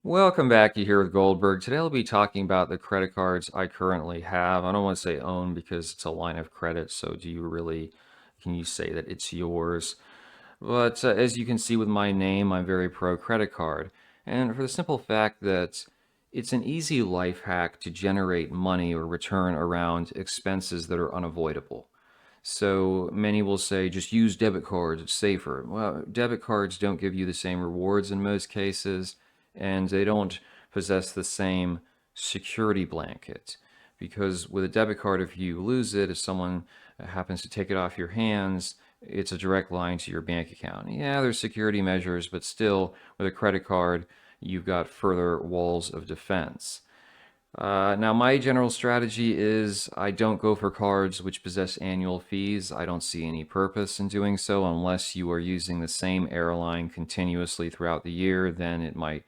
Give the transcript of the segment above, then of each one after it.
Welcome back. You here with Goldberg. Today I'll be talking about the credit cards I currently have. I don't want to say own because it's a line of credit. So can you say that it's yours? But as you can see with my name, I'm very pro credit card. And for the simple fact that it's an easy life hack to generate money or return around expenses that are unavoidable. So many will say just use debit cards, it's safer. Well, debit cards don't give you the same rewards in most cases, and they don't possess the same security blanket. Because with a debit card, if you lose it, if someone happens to take it off your hands, it's a direct line to your bank account. Yeah, there's security measures, but still, with a credit card, you've got further walls of defense. Now, my general strategy is I don't go for cards which possess annual fees. I don't see any purpose in doing so unless you are using the same airline continuously throughout the year, then it might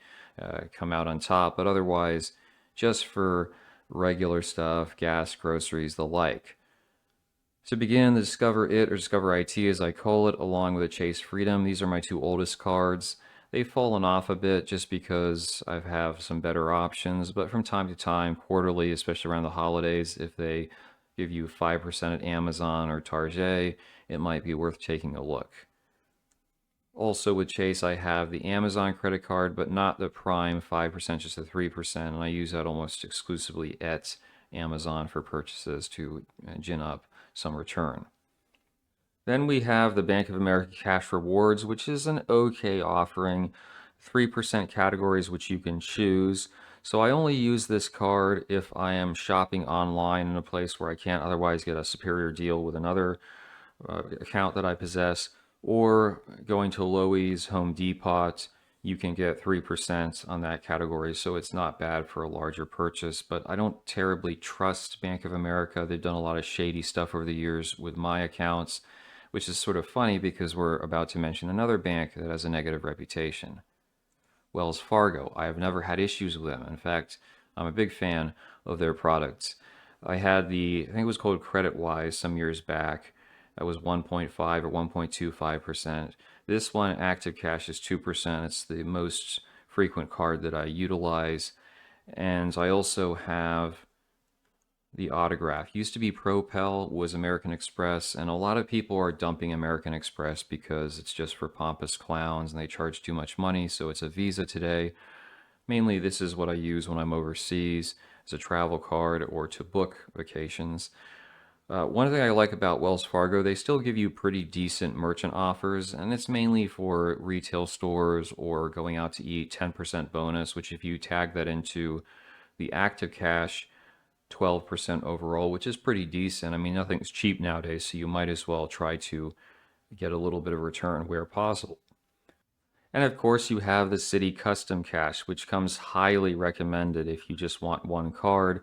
come out on top. But otherwise, just for regular stuff, gas, groceries, the like. To begin, the Discover It or Discover IT as I call it, along with the Chase Freedom, these are my two oldest cards. They've fallen off a bit just because I have some better options, but from time to time, quarterly, especially around the holidays, if they give you 5% at Amazon or Target, it might be worth taking a look. Also with Chase, I have the Amazon credit card, but not the Prime 5%, just the 3%, and I use that almost exclusively at Amazon for purchases to gin up some return. Then we have the Bank of America Cash Rewards, which is an okay offering, 3% categories which you can choose. So I only use this card if I am shopping online in a place where I can't otherwise get a superior deal with another account that I possess, or going to Lowe's, Home Depot, you can get 3% on that category, so it's not bad for a larger purchase. But I don't terribly trust Bank of America. They've done a lot of shady stuff over the years with my accounts, which is sort of funny because we're about to mention another bank that has a negative reputation. Wells Fargo. I have never had issues with them. In fact, I'm a big fan of their products. I think it was called CreditWise some years back. That was 1.5 or 1.25%. This one, Active Cash, is 2%. It's the most frequent card that I utilize. And I also have the Autograph. Used to be Propel, was American Express, and a lot of people are dumping American Express because it's just for pompous clowns and they charge too much money, so it's a Visa today. Mainly, this is what I use when I'm overseas as a travel card or to book vacations. One thing I like about Wells Fargo, they still give you pretty decent merchant offers, and it's mainly for retail stores or going out to eat, 10% bonus, which if you tag that into the Active Cash, 12% overall, which is pretty decent. I mean, nothing's cheap nowadays, so you might as well try to get a little bit of return where possible. And of course, you have the City Custom Cash, which comes highly recommended if you just want one card.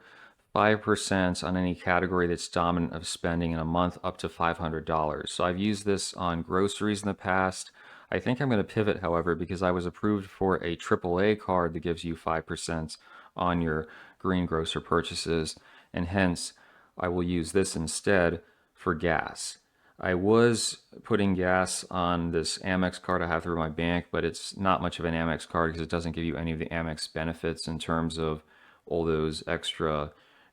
5% on any category that's dominant of spending in a month up to $500. So I've used this on groceries in the past. I think I'm going to pivot, however, because I was approved for a AAA card that gives you 5% on your greengrocer purchases, and hence I will use this instead for gas. I was putting gas on this Amex card I have through my bank, but it's not much of an Amex card because it doesn't give you any of the Amex benefits in terms of all those extra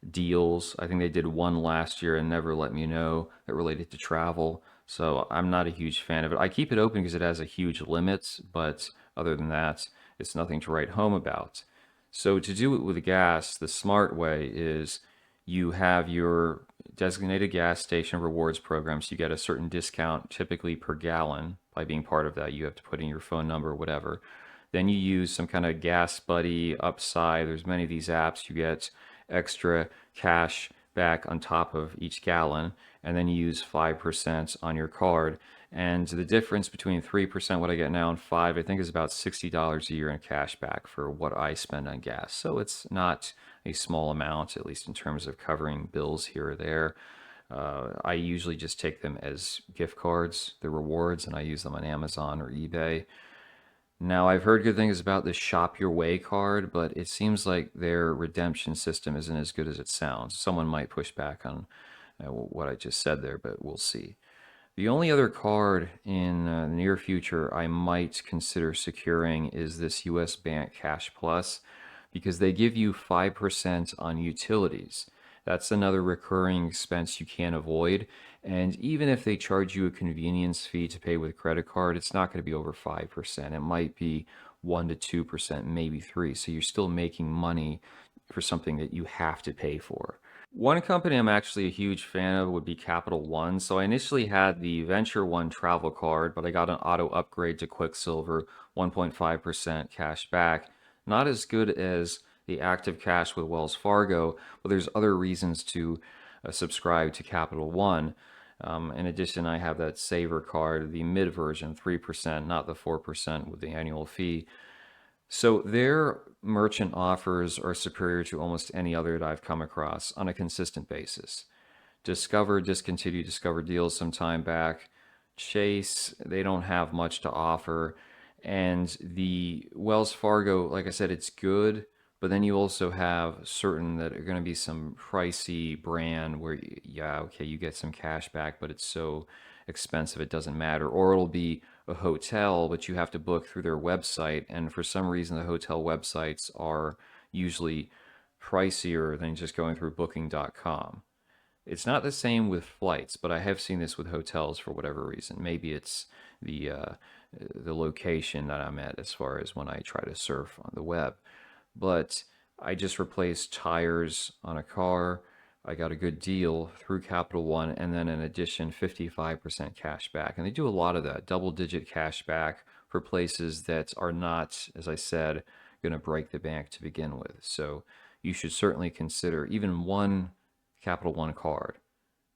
deals. I think they did one last year and never let me know that related to travel. So I'm not a huge fan of it. I keep it open because it has a huge limit, but other than that, it's nothing to write home about. So to do it with gas, the smart way is you have your designated gas station rewards program. So you get a certain discount typically per gallon. By being part of that, you have to put in your phone number, whatever. Then you use some kind of gas buddy upside. There's many of these apps. You get extra cash back on top of each gallon, and then you use 5% on your card. And the difference between 3%, what I get now, and 5, I think is about $60 a year in cash back for what I spend on gas. So it's not a small amount, at least in terms of covering bills here or there. I usually just take them as gift cards, the rewards, and I use them on Amazon or eBay. Now, I've heard good things about the Shop Your Way card, but it seems like their redemption system isn't as good as it sounds. Someone might push back on what I just said there, but we'll see. The only other card in the near future I might consider securing is this US Bank Cash Plus because they give you 5% on utilities. That's another recurring expense you can't avoid. And even if they charge you a convenience fee to pay with credit card, it's not going to be over 5%. It might be 1 to 2%, maybe 3. So you're still making money for something that you have to pay for. One company I'm actually a huge fan of would be Capital One. So I initially had the Venture One travel card, but I got an auto upgrade to Quicksilver, 1.5% cash back. Not as good as the active cash with Wells Fargo, but there's other reasons to subscribe to Capital One. In addition, I have that Saver card, the mid version, 3%, not the 4% with the annual fee. So their merchant offers are superior to almost any other that I've come across on a consistent basis. Discover, discontinued Discover deals some time back. Chase, they don't have much to offer. And the Wells Fargo, like I said, it's good, but then you also have certain that are going to be some pricey brand where, yeah, okay, you get some cash back, but it's so expensive it doesn't matter. Or it'll be a hotel, but you have to book through their website. And for some reason, the hotel websites are usually pricier than just going through booking.com. It's not the same with flights, but I have seen this with hotels for whatever reason. Maybe it's the location that I'm at as far as when I try to surf on the web. But I just replaced tires on a car. I got a good deal through Capital One, and then in addition, 55% cash back. And they do a lot of that, double digit cash back for places that are not, as I said, going to break the bank to begin with. So you should certainly consider even one Capital One card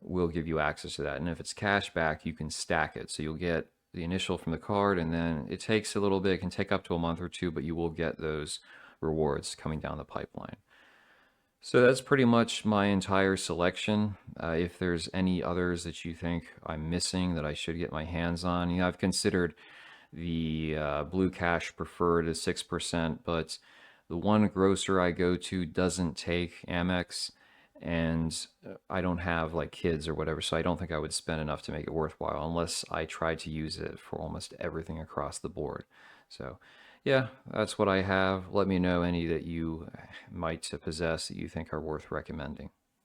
will give you access to that. And if it's cash back, you can stack it. So you'll get the initial from the card, and then it takes a little bit, it can take up to a month or two, but you will get those rewards coming down the pipeline. So that's pretty much my entire selection. If there's any others that you think I'm missing that I should get my hands on, I've considered the Blue Cash Preferred is 6%, but the one grocer I go to doesn't take Amex, and I don't have like kids or whatever, so I don't think I would spend enough to make it worthwhile unless I tried to use it for almost everything across the board. So, yeah, that's what I have. Let me know any that you might possess that you think are worth recommending.